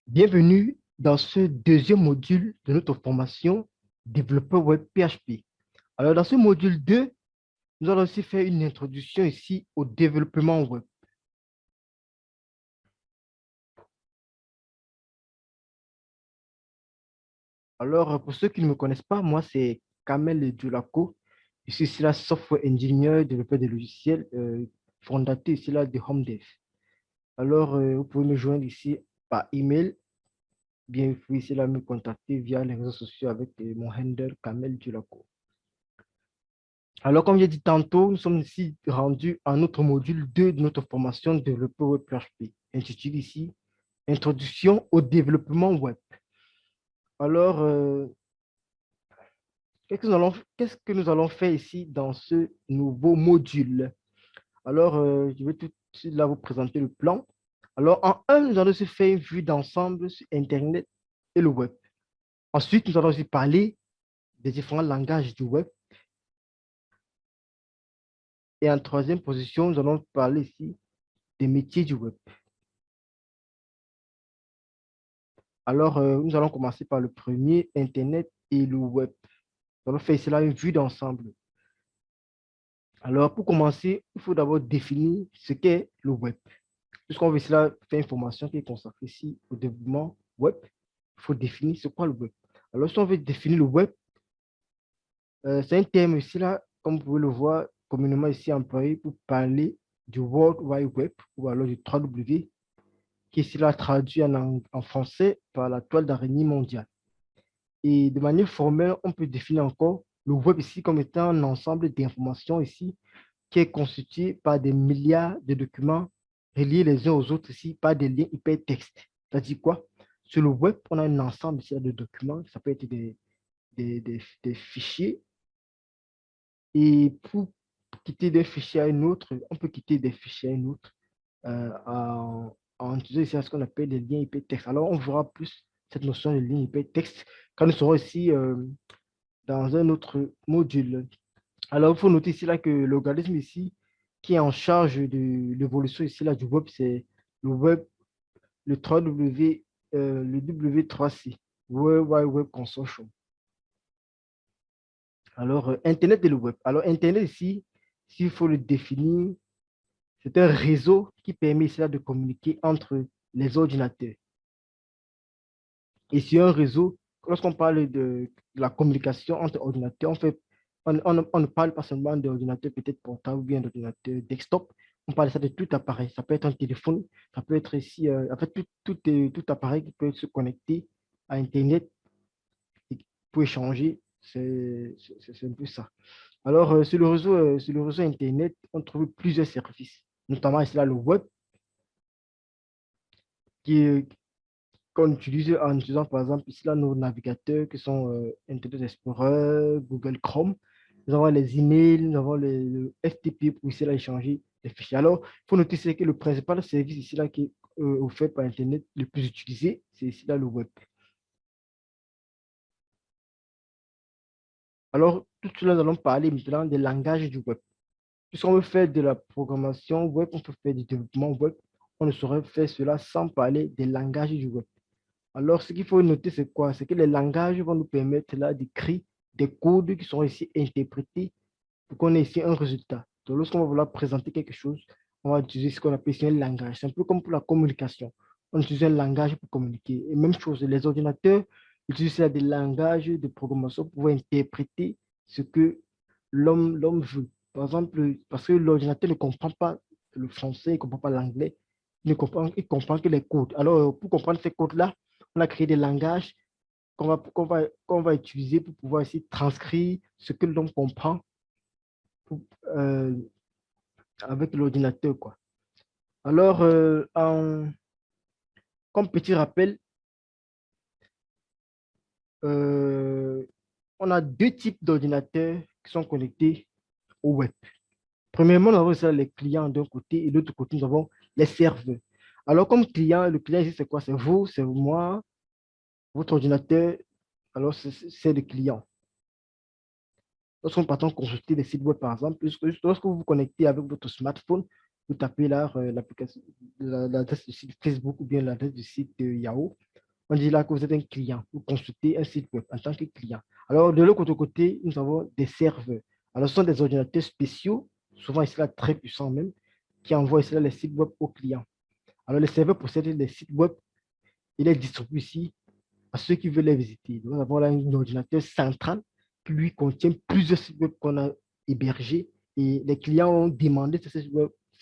Bienvenue dans ce deuxième module de notre formation développeur web PHP. Alors, dans ce module 2, nous allons aussi faire une introduction ici au développement web. Alors, pour ceux qui ne me connaissent pas, moi, c'est Kamel Djoulako. Je suis ici là software engineer, développeur de logiciels, fondateur ici là de HomeDev. Alors, vous pouvez me joindre ici par email. Bien, vous pouvez ici là me contacter via les réseaux sociaux avec mon handle Kamel Djoulako. Alors, comme j'ai dit tantôt, nous sommes ici rendus à notre module 2 de notre formation de développeur web PHP, intitulé ici Introduction au développement web. Alors, qu'est-ce que nous allons faire ici dans ce nouveau module? Alors, je vais tout de suite là vous présenter le plan. Alors, en un, nous allons se faire une vue d'ensemble sur Internet et le web. Ensuite, nous allons aussi parler des différents langages du web. Et en troisième position, nous allons parler ici des métiers du web. Alors, nous allons commencer par le premier, Internet et le web. Nous allons faire ici là une vue d'ensemble. Alors, pour commencer, il faut d'abord définir ce qu'est le web. Puisqu'on veut cela faire une formation qui est consacrée ici au développement web, il faut définir ce qu'est le web. Alors, si on veut définir le web, c'est un terme ici là, comme vous pouvez le voir, communément ici employé pour parler du World Wide Web ou alors du 3W, qui est ici là traduit en français par la toile d'araignée mondiale. Et de manière formelle, on peut définir encore le web ici comme étant un ensemble d'informations ici qui est constitué par des milliards de documents reliés les uns aux autres ici par des liens hypertextes. C'est-à-dire quoi? Sur le web, on a un ensemble ici de documents, ça peut être des fichiers. Et pour quitter d'un fichier à un autre, on peut quitter des fichiers à un autre en utilisant ce qu'on appelle les liens hypertextes. Alors, on verra plus cette notion de lien hypertexte quand nous serons ici dans un autre module. Alors, il faut noter ici là que l'organisme ici qui est en charge de l'évolution ici là du web, c'est le web, le 3W, le W3C, World Wide Web Consortium. Alors, Internet et le web. Alors, Internet ici, s'il faut le définir, c'est un réseau qui permet ici là de communiquer entre les ordinateurs. Et sur un réseau, lorsqu'on parle de la communication entre ordinateurs, on ne parle pas seulement d'ordinateur peut-être portable ou bien d'ordinateur desktop, on parle ça de tout appareil. Ça peut être un téléphone, ça peut être ici, en fait, tout appareil qui peut se connecter à Internet et pour échanger, c'est un peu ça. Alors, sur le réseau Internet, on trouve plusieurs services, notamment ici là, le web, qui est, qu'on utilise en utilisant par exemple ici là nos navigateurs qui sont Internet Explorer, Google Chrome. Nous avons les emails, nous avons le FTP pour ici là échanger les fichiers. Alors, il faut noter c'est que le principal service ici là qui est offert par Internet le plus utilisé, c'est ici là le web. Alors, tout cela, nous allons parler maintenant des langages du web. Puisqu'on veut faire de la programmation web, on peut faire du développement web, on ne saurait faire cela sans parler des langages du web. Alors, ce qu'il faut noter, c'est quoi? C'est que les langages vont nous permettre là d'écrire des codes qui sont ici interprétés pour qu'on ait ici un résultat. Donc, lorsqu'on va vouloir présenter quelque chose, on va utiliser ce qu'on appelle ici un langage. C'est un peu comme pour la communication. On utilise un langage pour communiquer. Et même chose, les ordinateurs utilisent là des langages de programmation pour interpréter ce que l'homme veut. Par exemple, parce que l'ordinateur ne comprend pas le français, il ne comprend pas l'anglais, il comprend que les codes. Alors, pour comprendre ces codes-là, on a créé des langages qu'on va utiliser pour pouvoir essayer de transcrire ce que l'on comprend pour- euh, avec l'ordinateur, quoi. Alors, comme petit rappel, euh, on a deux types d'ordinateurs qui sont connectés au web. Premièrement, nous avons ça, les clients d'un côté et de l'autre côté, nous avons les serveurs. Alors, comme client, le client, c'est quoi? C'est vous, c'est moi, votre ordinateur. Alors, c'est le client. Lorsqu'on partons consulter des sites web, par exemple, lorsque vous vous connectez avec votre smartphone, vous tapez là l'application, l'adresse du site Facebook ou bien l'adresse du site Yahoo. On dit là que vous êtes un client. Vous consultez un site web en tant que client. Alors, de l'autre côté, nous avons des serveurs. Alors, ce sont des ordinateurs spéciaux, souvent ici là très puissants même, qui envoient ici là les sites web aux clients. Alors, les serveurs possèdent les sites web et les distribuent ici à ceux qui veulent les visiter. Nous avons là un ordinateur central qui lui contient plusieurs sites web qu'on a hébergés et les clients ont demandé ces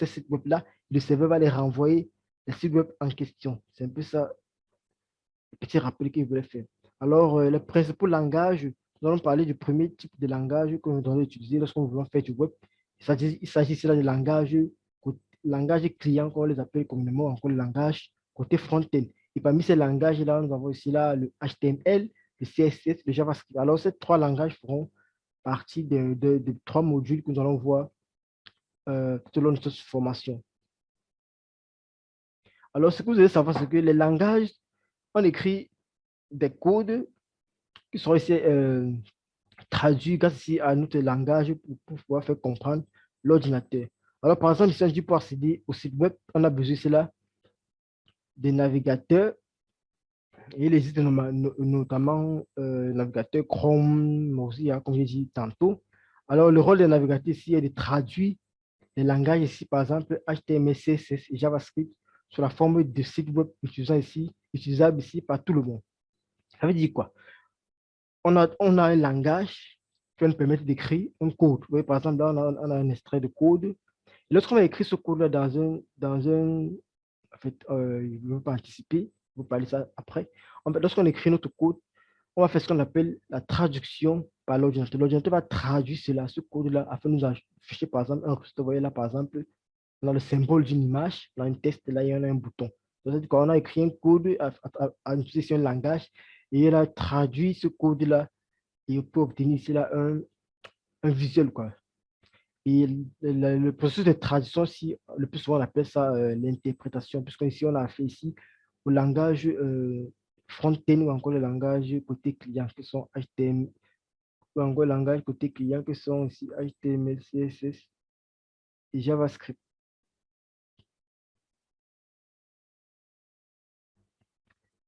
sites web-là. Le serveur va les renvoyer les sites web en question. C'est un peu ça, le petit rappel qu'il voulait faire. Alors, les principaux langages, nous allons parler du premier type de langage que nous devons utiliser lorsqu'on veut faire du web. Il s'agit ici là de langage client, qu'on les appelle communément encore le langage côté front-end. Et parmi ces langages-là, nous avons ici là le HTML, le CSS, le JavaScript. Alors, ces trois langages feront partie de trois modules que nous allons voir tout au long de cette formation. Alors, ce que vous devez savoir, c'est que les langages, on écrit des codes qui seront ici traduits grâce à notre langage pour pouvoir faire comprendre l'ordinateur. Alors, par exemple, si on dit pour accéder au site web, on a besoin cela des navigateurs. Et il existe notamment le navigateur Chrome, Mozilla, comme j'ai dit tantôt. Alors, le rôle des navigateurs ici est de traduire les langages ici, par exemple, HTML, CSS et JavaScript sous la forme de site web utilisable ici par tout le monde. Ça veut dire quoi? On a un langage qui va nous permettre d'écrire un code. Vous voyez, par exemple, là, on a un extrait de code. Et lorsqu'on va écrire ce code-là en fait, je ne veux pas anticiper, je vais parler ça après. En fait, lorsqu'on écrit notre code, on va faire ce qu'on appelle la traduction par l'ordinateur. L'ordinateur va traduire cela, ce code-là, afin de nous afficher, par exemple, un résultat. Vous voyez là, par exemple, on a le symbole d'une image, on a un test, là, il y en a un bouton. Donc, quand on a écrit un code à utiliser un langage, et il a traduit ce code-là, et on peut obtenir ici là un visuel, quoi. Et le processus de traduction, si, le plus souvent, on appelle ça l'interprétation, puisqu'ici, on a fait ici au langage front-end ou encore le langage côté client, qui sont HTML, ou encore le langage côté client, qui sont ici HTML, CSS et JavaScript.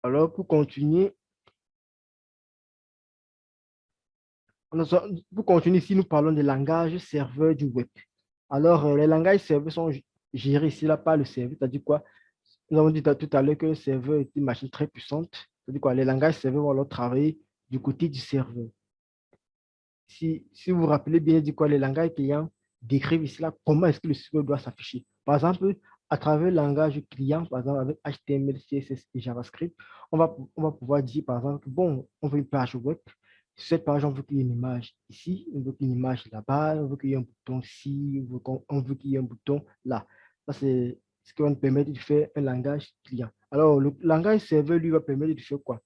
Alors, pour continuer, pour continuer ici, nous parlons des langages serveurs du web. Alors, les langages serveurs sont gérés ici là par le serveur, c'est-à-dire quoi? Nous avons dit tout à l'heure que le serveur est une machine très puissante. C'est-à-dire quoi? Les langages serveurs vont alors travailler du côté du serveur. Si vous vous rappelez bien, dit quoi, les langages clients décrivent ici là comment est-ce que le serveur doit s'afficher. Par exemple, à travers le langage client, par exemple avec HTML, CSS et JavaScript, on va pouvoir dire par exemple que bon, on veut une page web. Sur cette page, on veut qu'il y ait une image ici, on veut qu'il y ait une image là-bas, on veut qu'il y ait un bouton ici, on veut qu'il y ait un bouton là. Ça, c'est ce qui va nous permettre de faire un langage client. Alors, le langage serveur, lui, va permettre de faire quoi?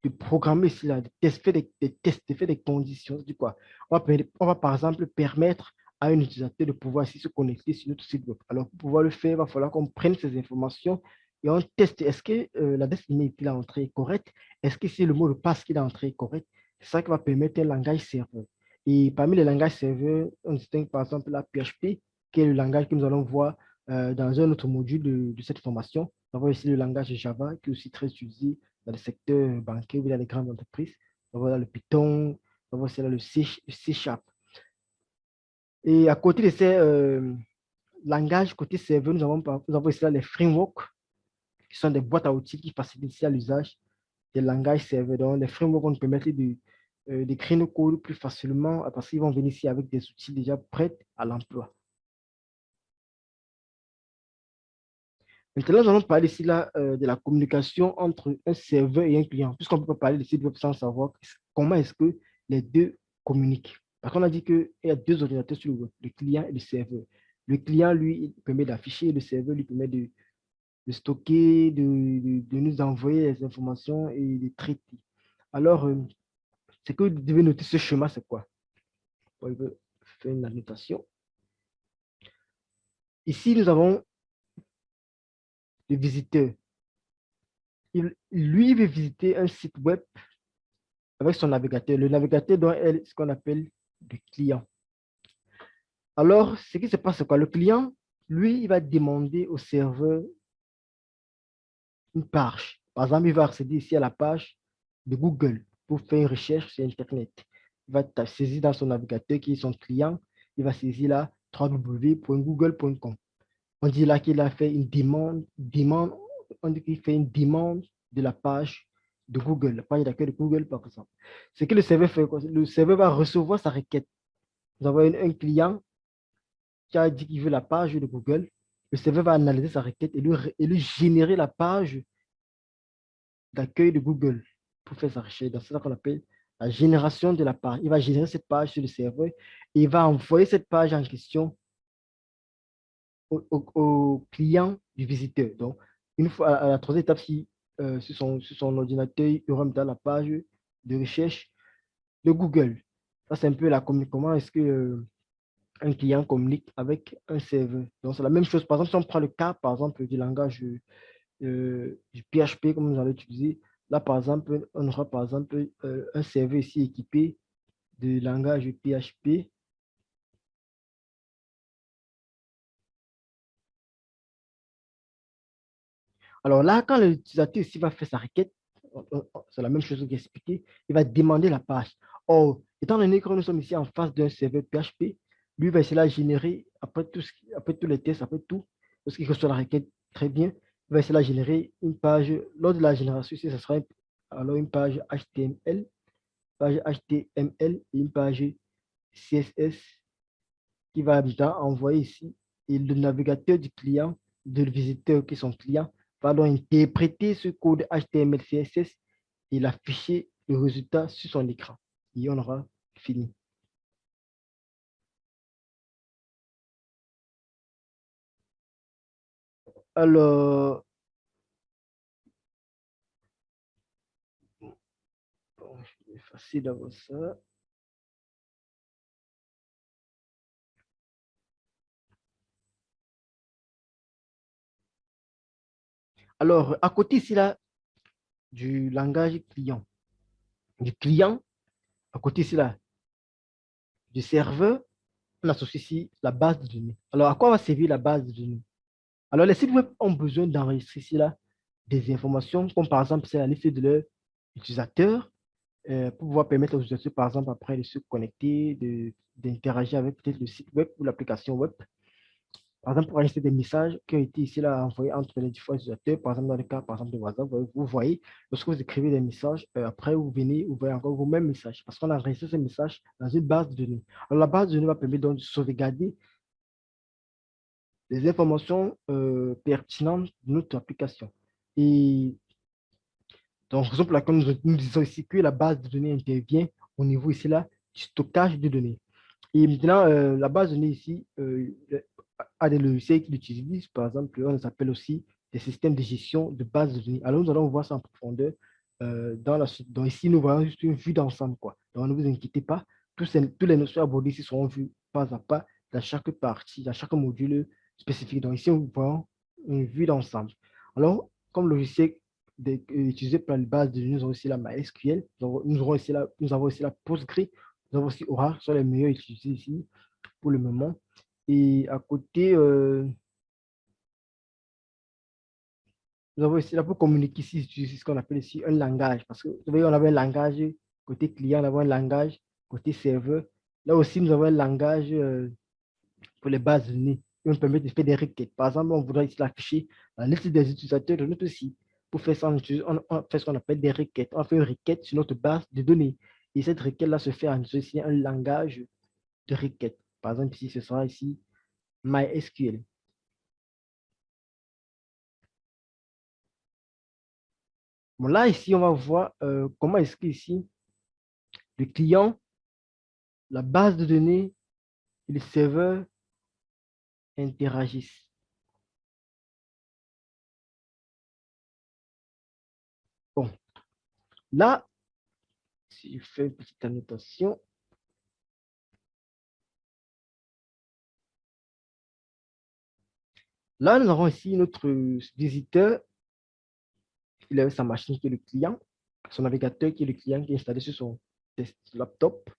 De programmer cela, de tester des tests, de faire des conditions. Du quoi? On va par exemple permettre à un utilisateur de pouvoir se connecter sur notre site web. Alors, pour pouvoir le faire, il va falloir qu'on prenne ces informations et on teste. Est-ce que l'adresse email qu'il a entrée est correcte? Est-ce que c'est le mot de passe qu'il a entré est correct? C'est ça qui va permettre un langage serveur. Et parmi les langages serveurs, on distingue par exemple la PHP, qui est le langage que nous allons voir dans un autre module de cette formation. On va aussi le langage Java, qui est aussi très utilisé dans le secteur bancaire ou dans les grandes entreprises. On va dans le Python, on va aussi dans le C Sharp. Et à côté de ces langages, côté serveur, nous avons aussi là les frameworks, qui sont des boîtes à outils qui facilitent l'usage des langages serveurs. Donc, les frameworks vont nous permettre d'écrire nos codes plus facilement parce qu'ils vont venir ici avec des outils déjà prêts à l'emploi. Maintenant, nous allons parler ici là, de la communication entre un serveur et un client, puisqu'on ne peut pas parler de site web sans savoir comment est-ce que les deux communiquent. Parce qu'on a dit qu'il y a deux ordinateurs sur le web, le client et le serveur. Le client, lui, il permet d'afficher, le serveur lui permet de stocker, de nous envoyer les informations et de traiter. Alors, ce que vous devez noter ce schéma, c'est quoi? Bon, je vais faire une annotation. Ici, nous avons le visiteur. Lui, il veut visiter un site web avec son navigateur. Le navigateur doit être ce qu'on appelle le client. Alors, ce qui se passe, c'est quoi? Le client, lui, il va demander au serveur une page. Par exemple, il va accéder ici à la page de Google pour faire une recherche sur Internet. Il va saisir dans son navigateur qui est son client. Il va saisir là www.google.com. On dit là qu'il a fait une demande, on dit qu'il fait une demande de la page de Google, la page d'accueil de Google, par exemple. Ce que le serveur fait, le serveur va recevoir sa requête. Nous avons un client qui a dit qu'il veut la page de Google. Le serveur va analyser sa requête et lui générer la page d'accueil de Google pour faire sa recherche. C'est ça qu'on appelle la génération de la page. Il va générer cette page sur le serveur et il va envoyer cette page en question au client du visiteur. Donc, une fois à la troisième étape, si, sur son ordinateur, il aura dans la page de recherche de Google. Ça, c'est un peu comment est-ce que un client communique avec un serveur. Donc, c'est la même chose. Par exemple, si on prend le cas, par exemple, du langage du PHP, comme nous allons utiliser, là, par exemple, on aura, par exemple, un serveur ici équipé de langage PHP. Alors là, quand l'utilisateur ici va faire sa requête, c'est la même chose que j'ai expliqué, il va demander la page. Or, étant donné que nous sommes ici en face d'un serveur PHP, lui va essayer de générer, après tous les tests, après tout, lorsqu'il reçoit la requête très bien, il va essayer de générer une page. Lors de la génération ici, ce sera alors une page HTML et une page CSS qui va envoyer ici. Et le navigateur du client, de le visiteur qui est son client, va donc interpréter ce code HTML, CSS et l'afficher le résultat sur son écran. Et on aura fini. Alors, bon, je vais effacer d'abord ça. Alors, à côté ici, là, du langage client, à côté ici, là, du serveur, on associe ici la base de données. Alors, à quoi va servir la base de données? Alors, les sites web ont besoin d'enregistrer ici là, des informations, comme par exemple, c'est la liste de leurs utilisateurs, pour pouvoir permettre aux utilisateurs, par exemple, après de se connecter, d'interagir avec peut-être le site web ou l'application web. Par exemple, pour enregistrer des messages qui ont été ici là, envoyés entre les différents utilisateurs, par exemple, dans le cas par exemple, de WhatsApp, vous voyez, lorsque vous écrivez des messages, après, vous venez, vous voyez encore vos mêmes messages, parce qu'on a enregistré ces messages dans une base de données. Alors, la base de données va permettre donc de sauvegarder les informations pertinentes de notre application. Et donc, raison pour laquelle nous disons ici que la base de données intervient au niveau ici là du stockage de données. Et maintenant, la base de données ici a des logiciels qui l'utilisent. Par exemple, on les appelle aussi des systèmes de gestion de base de données. Alors, nous allons voir ça en profondeur dans la suite. Donc, ici, nous voyons juste une vue d'ensemble, quoi. Donc, ne vous inquiétez pas. Tous les notions abordées ici seront vues pas à pas dans chaque partie, dans chaque module spécifique. Donc, ici, nous voyons une vue d'ensemble. Alors, comme logiciel utilisé par les bases de données, nous avons aussi la MySQL. Donc, nous avons aussi la Postgre. Nous avons aussi Oracle, qui sont les meilleurs utilisés ici pour le moment. Et à côté, nous avons aussi là pour communiquer ici, c'est ce qu'on appelle ici un langage. Parce que vous voyez, on avait un langage côté client, on avait un langage côté serveur. Là aussi, nous avons un langage pour les bases de données qui nous permet de faire des requêtes. Par exemple, on voudrait ici afficher la liste des utilisateurs de notre site. Pour faire ça, on fait ce qu'on appelle des requêtes. On fait une requête sur notre base de données. Et cette requête-là se fait en utilisant un langage de requête. Par exemple, ici, ce sera ici MySQL. Bon, là, ici, on va voir comment est-ce que ici, le client, la base de données et le serveur interagissent. Bon, là, si je fais une petite annotation, là, nous avons ici notre visiteur. Il a sa machine qui est le client, son navigateur qui est le client qui est installé sur son laptop.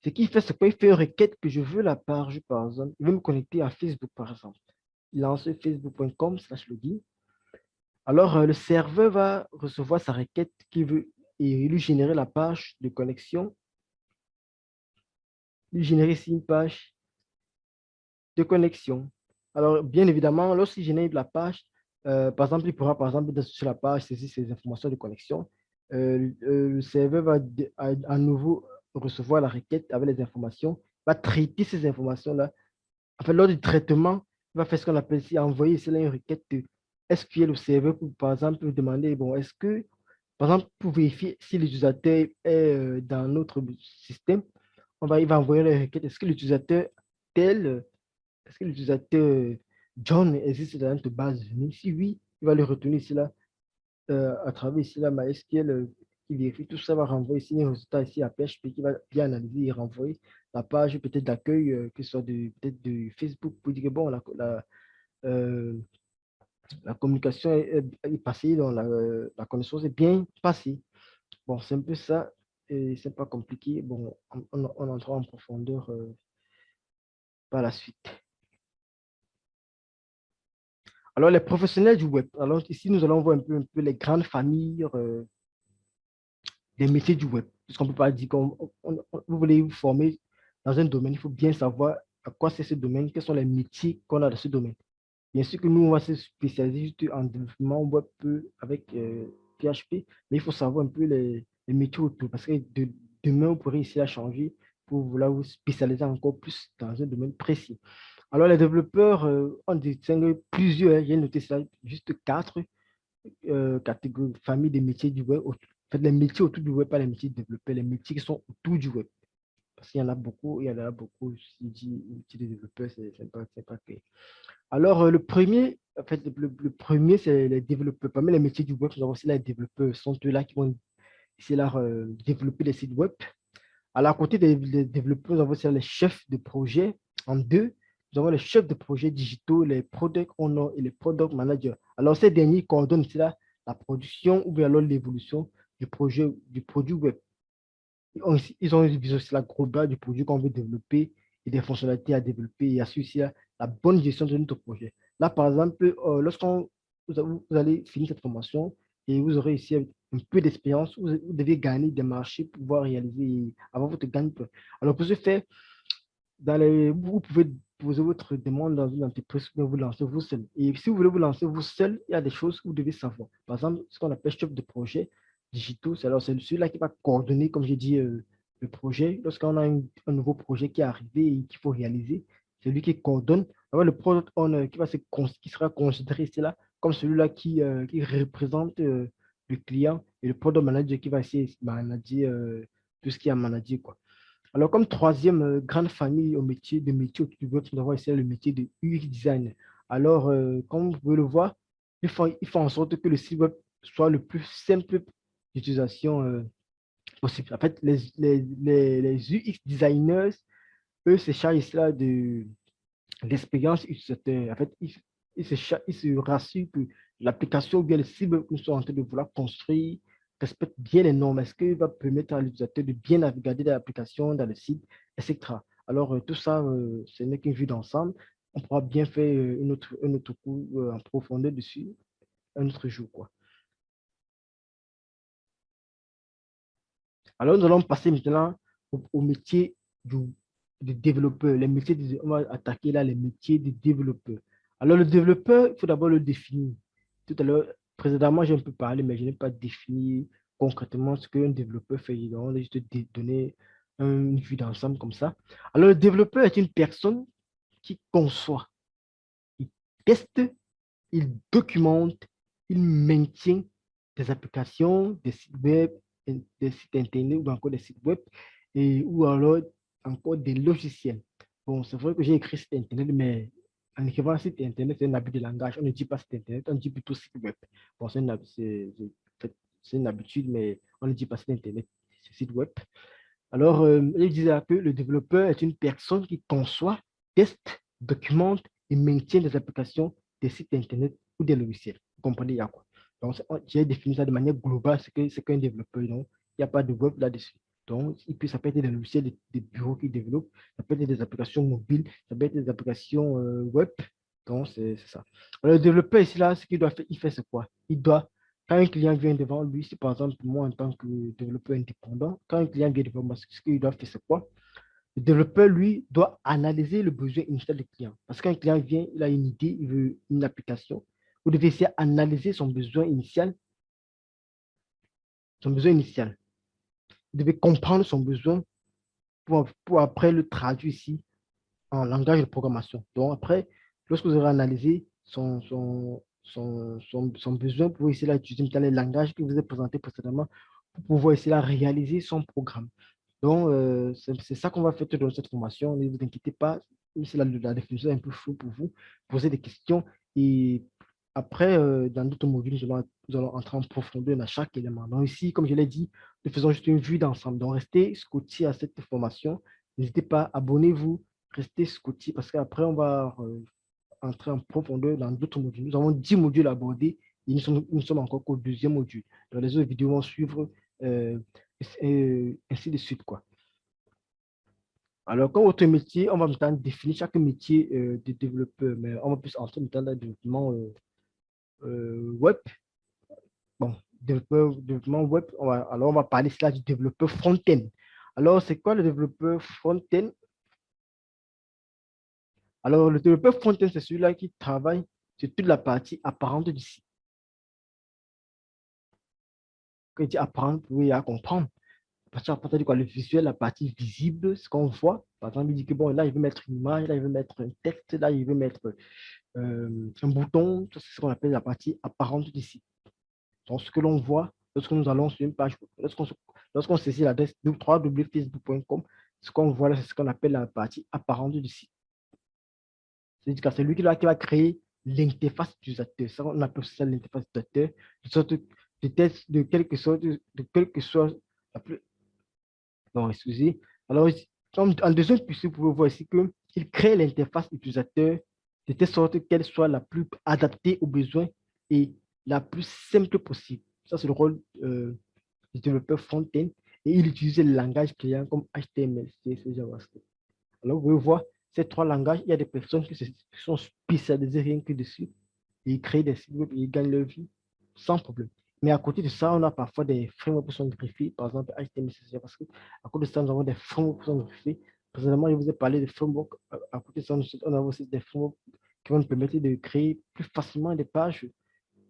Ce qu'il fait, c'est qu'il fait une requête que je veux la page, par exemple. Il veut me connecter à Facebook, par exemple. Il lance facebook.com/login. Alors, le serveur va recevoir sa requête qui veut et lui générer la page de connexion, lui générer ici une page de connexion. Alors, bien évidemment, lorsqu'il génère la page, par exemple, il pourra, par exemple, sur la page, saisir ces informations de connexion. Le serveur va à nouveau recevoir la requête avec les informations, va traiter ces informations-là. En fait, lors du traitement, il va faire ce qu'on appelle ici, envoyer ici là, une requête de SQL au serveur pour, par exemple, demander, bon, est-ce que, par exemple, pour vérifier si l'utilisateur est dans notre système, il va envoyer la requête, est-ce que l'utilisateur tel est-ce que l'utilisateur John existe dans notre base de données? Si oui, il va le retenir ici là, à travers ici là, MySQL qui vérifie tout ça, va renvoyer ici un résultat ici à PHP qui va bien analyser et renvoyer la page peut-être d'accueil, que ce soit peut-être de Facebook pour dire que bon, euh, la communication est passée, donc la connaissance est bien passée. Bon, c'est un peu ça, et c'est pas compliqué. Bon, on entrera en profondeur par la suite. Alors, les professionnels du web. Alors, ici, nous allons voir un peu les grandes familles des métiers du web. Puisqu'on ne peut pas dire qu'on vous voulez vous former dans un domaine, il faut bien savoir à quoi c'est ce domaine, quels sont les métiers qu'on a dans ce domaine. Bien sûr que nous, on va se spécialiser juste en développement web avec PHP, mais il faut savoir un peu les métiers autour. Parce que demain, vous pourrez ici à changer pour vouloir vous spécialiser encore plus dans un domaine précis. Alors, les développeurs, on distingue plusieurs, j'ai noté ça, juste quatre catégories, familles de métiers du web. En fait, les métiers autour du web, pas les métiers développeurs, les métiers qui sont autour du web. Parce qu'il y en a beaucoup, il y en a beaucoup. Si je dis métier de développeur, c'est pas clair. Alors, le premier, en fait, le premier, c'est les développeurs. Parmi les métiers du web, nous avons aussi les développeurs. Ce sont eux-là qui vont essayer de développer les sites web. À côté des développeurs, nous avons aussi les chefs de projet. En deux, nous avons les chefs de projet digitaux, les product owners et les product managers. Alors, ces derniers coordonnent ici là, la production ou bien alors l'évolution du projet, du produit web. Ils ont une vision aussi la globale du produit qu'on veut développer et des fonctionnalités à développer et assurer aussi la bonne gestion de notre projet. Là, par exemple, lorsqu'on vous allez finir cette formation et vous aurez ici un peu d'expérience, vous devez gagner des marchés pour pouvoir réaliser et avoir votre gagne-pain. Alors, pour ce faire, vous pouvez poser votre demande dans une entreprise ou vous lancer vous seul. Et si vous voulez vous lancer vous seul, il y a des choses que vous devez savoir. Par exemple, ce qu'on appelle chef de projet digitaux, c'est celui-là qui va coordonner, comme j'ai dit, le projet. Lorsqu'on a un nouveau projet qui est arrivé et qu'il faut réaliser, c'est lui qui coordonne. Alors, le product owner qui sera considéré c'est là comme celui-là qui représente le client et le product manager qui va essayer de manager tout ce qui est à manager, quoi. Alors, comme troisième grande famille de métiers autour du web, nous avons ici le métier de UX design. Alors, comme vous pouvez le voir, il faut en sorte que le site web soit le plus simple d'utilisation possible. En fait, les UX designers, eux, se chargent ici là de l'expérience utilisateur. En fait, ils se rassurent que l'application ou bien le site web que nous sommes en train de vouloir construire respecte bien les normes. Est-ce qu'il va permettre à l'utilisateur de bien naviguer dans l'application, dans le site, etc. Alors, tout ça, ce n'est qu'une vue d'ensemble. On pourra bien faire un autre cours en profondeur dessus un autre jour, quoi. Alors, nous allons passer maintenant au métier du, de développeur. On va attaquer là les métiers de développeur. Alors, le développeur, il faut d'abord le définir. Tout à l'heure, précédemment, j'ai un peu parlé, mais je n'ai pas défini concrètement ce qu'un développeur fait. Donc, on a juste donné une vue d'ensemble comme ça. Alors, le développeur est une personne qui conçoit, il teste, il documente, il maintient des applications, des sites web, des sites internet ou encore des sites web ou alors encore des logiciels. Bon, c'est vrai que j'ai écrit site internet, mais en écrivant site internet, c'est un habit de langage. On ne dit pas site internet, on dit plutôt site web. Bon, c'est une habitude, mais on ne dit pas site internet, c'est site web. Alors, il disait que le développeur est une personne qui conçoit, teste, documente et maintient des applications, des sites Internet ou des logiciels. Vous comprenez, il y a quoi? Donc, j'ai défini ça de manière globale, c'est qu'un développeur. Donc, il n'y a pas de web là-dessus. Donc, ça peut être des logiciels de bureaux qui développent, ça peut être des applications mobiles, ça peut être des applications web. Donc, c'est ça. Alors, le développeur ici, là, ce qu'il doit faire, il fait c'est quoi? Il doit, quand un client vient devant lui, si par exemple, moi, en tant que développeur indépendant, quand un client vient devant moi, ce qu'il doit faire, c'est quoi? Le développeur, lui, doit analyser le besoin initial du client. Parce qu'un client vient, il a une idée, il veut une application. Vous devez essayer d'analyser son besoin initial, son besoin initial. Vous devez comprendre son besoin pour après le traduire ici en langage de programmation. Donc après, lorsque vous aurez analysé son besoin, pour essayer d'utiliser les langages que vous avez présentés précédemment pour pouvoir essayer de réaliser son programme. Donc, c'est ça qu'on va faire dans cette formation. Ne vous inquiétez pas, si la définition est un peu floue pour vous, posez des questions et après, dans d'autres modules, nous allons entrer en profondeur dans chaque élément. Donc ici, comme je l'ai dit, nous faisons juste une vue d'ensemble. Donc, restez scotché à cette formation. N'hésitez pas, abonnez-vous, restez scotché parce qu'après, on va entrer en profondeur dans d'autres modules. Nous avons 10 modules abordés et nous sommes encore qu'au deuxième module. Donc, les autres vidéos vont suivre euh, ainsi de suite, quoi. Alors, comme autre métier, on va maintenant définir chaque métier de développeur, mais on va plus entrer maintenant dans le développement web. Bon, développement web, alors on va parler là du développeur front-end. Alors, c'est quoi le développeur front-end? Alors, le développeur front-end, c'est celui-là qui travaille sur toute la partie apparente du site. Quand il dit apparente, oui, à comprendre. Parce qu'à partir de quoi, le visuel, la partie visible, ce qu'on voit. Par exemple, il dit que bon, là, il veut mettre une image, là, il veut mettre un texte, là, il veut mettre un bouton, c'est ce qu'on appelle la partie apparente du site. Donc, ce que l'on voit lorsque nous allons sur une page, lorsqu'on saisit l'adresse www.facebook.com, ce qu'on voit là, c'est ce qu'on appelle la partie apparente du site. C'est-à-dire que c'est lui qui va créer l'interface utilisateur. Ça, on appelle ça l'interface utilisateur, de sorte de quelque soit la plus. Non, excusez. Alors, en deuxième puissance, vous pouvez voir ici qu'il crée l'interface utilisateur de telle sorte qu'elle soit la plus adaptée aux besoins et la plus simple possible. Ça, c'est le rôle du développeur front-end. Et il utilise le langage client comme HTML, CSS, JavaScript. Alors, vous pouvez voir ces trois langages. Il y a des personnes qui sont spécialisées rien que dessus. Et ils créent des sites web et ils gagnent leur vie sans problème. Mais à côté de ça, on a parfois des frameworks qui sont greffés, par exemple HTML, CSS, parce qu'à côté de ça, nous avons des frameworks qui sont greffés. Précédemment, je vous ai parlé de frameworks. À côté de ça, on a aussi des frameworks qui vont nous permettre de créer plus facilement des pages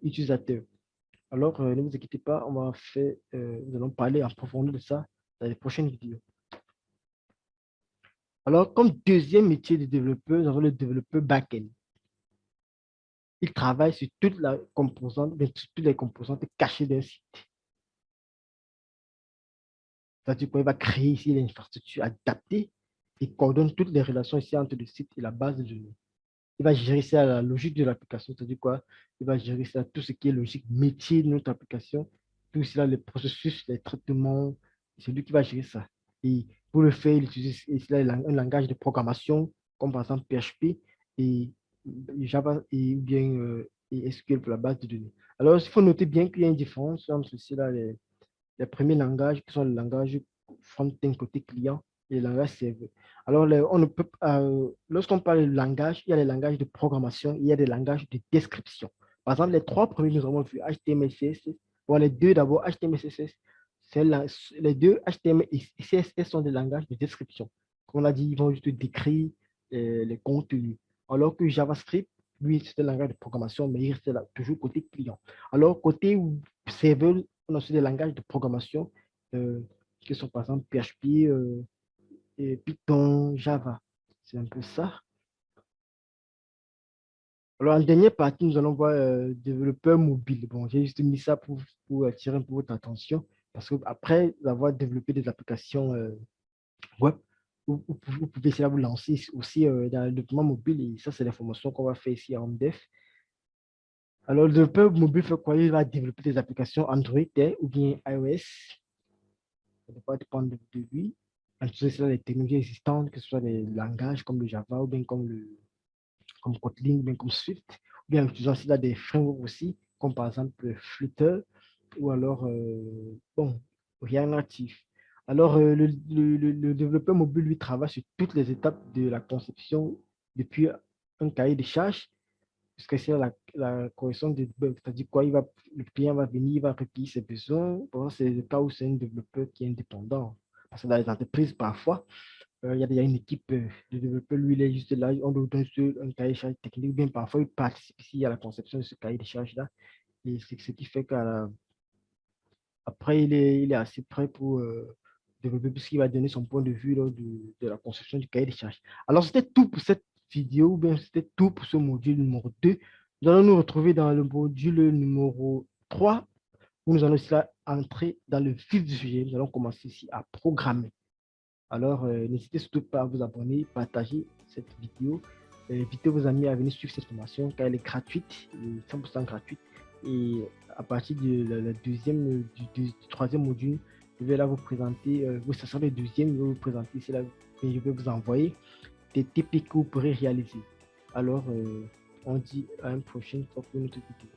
utilisateurs. Alors, ne vous inquiétez pas, nous allons parler en profondeur de ça dans les prochaines vidéos. Alors, comme deuxième métier de développeur, nous avons le développeur back-end. Il travaille sur toute la composante, sur toutes les composantes cachées d'un site. C'est-à-dire qu'il va créer ici l'infrastructure adaptée et coordonne toutes les relations ici entre le site et la base de données. Il va gérer ça la logique de l'application, c'est-à-dire quoi? Il va gérer ça tout ce qui est logique métier de notre application, tout cela, les processus, les traitements, c'est lui qui va gérer ça. Et pour le faire, il utilise ici un langage de programmation, comme par exemple PHP et Java et bien et SQL pour la base de données. Alors, il faut noter bien qu'il y a une différence entre ceci-là, les premiers langages qui sont les langages front-end côté client et les langages serveur. Alors, on ne peut, lorsqu'on parle de langage, il y a les langages de programmation, il y a des langages de description. Par exemple, les trois premiers, nous avons vu HTML, CSS. Bon, les deux d'abord, HTML, CSS, les deux HTML et CSS sont des langages de description. Comme on a dit, ils vont juste décrire les contenus. Alors que JavaScript, lui, c'est un langage de programmation, mais il reste là, toujours côté client. Alors, côté serveur, on a aussi des langages de programmation qui sont par exemple PHP, et Python, Java. C'est un peu ça. Alors, en dernière partie, nous allons voir développeur mobile. Bon, j'ai juste mis ça pour attirer un peu votre attention parce qu'après avoir développé des applications web, vous pouvez essayer de vous lancer aussi dans le développement mobile et ça, c'est l'information qu'on va faire ici en Dev. Alors, le développeur mobile fait quoi? Il va développer des applications Android ou bien iOS. Ça va dépendre de lui. En utilisant les technologies existantes, que ce soit des langages comme le Java ou bien comme Kotlin, ou bien comme Swift, ou bien en utilisant aussi là, des frameworks aussi, comme par exemple Flutter ou alors, bon, React Native. Alors, le développeur mobile, lui, travaille sur toutes les étapes de la conception depuis un cahier de charges Parce que c'est la correction des bugs. C'est-à-dire quoi, le client va venir, il va recueillir ses besoins. Bon, c'est le cas où c'est un développeur qui est indépendant. Parce que dans les entreprises, parfois, il y a déjà une équipe de développeurs. Lui, il est juste là, on lui donne un cahier de charge technique. Ou bien parfois, il participe ici à la conception de ce cahier de charge-là. Et c'est ce qui fait qu'après, il est assez prêt pour développer, puisqu'il va donner son point de vue là, de la conception du cahier de charge. Alors, c'était tout pour cette vidéo, ou bien c'était tout pour ce module numéro 2. Nous allons nous retrouver dans le module numéro 3, où nous allons aussi là entrer dans le vif du sujet. Nous allons commencer ici à programmer. Alors, n'hésitez surtout pas à vous abonner, partager cette vidéo, invitez vos amis à venir suivre cette formation car elle est gratuite, 100% gratuite. Et à partir la deuxième, du troisième module, je vais là vous présenter, ça sera le deuxième, je vais vous présenter, là, et je vais vous envoyer des TP que vous pourrez réaliser. Alors, on dit à une prochaine fois pour notre vidéo.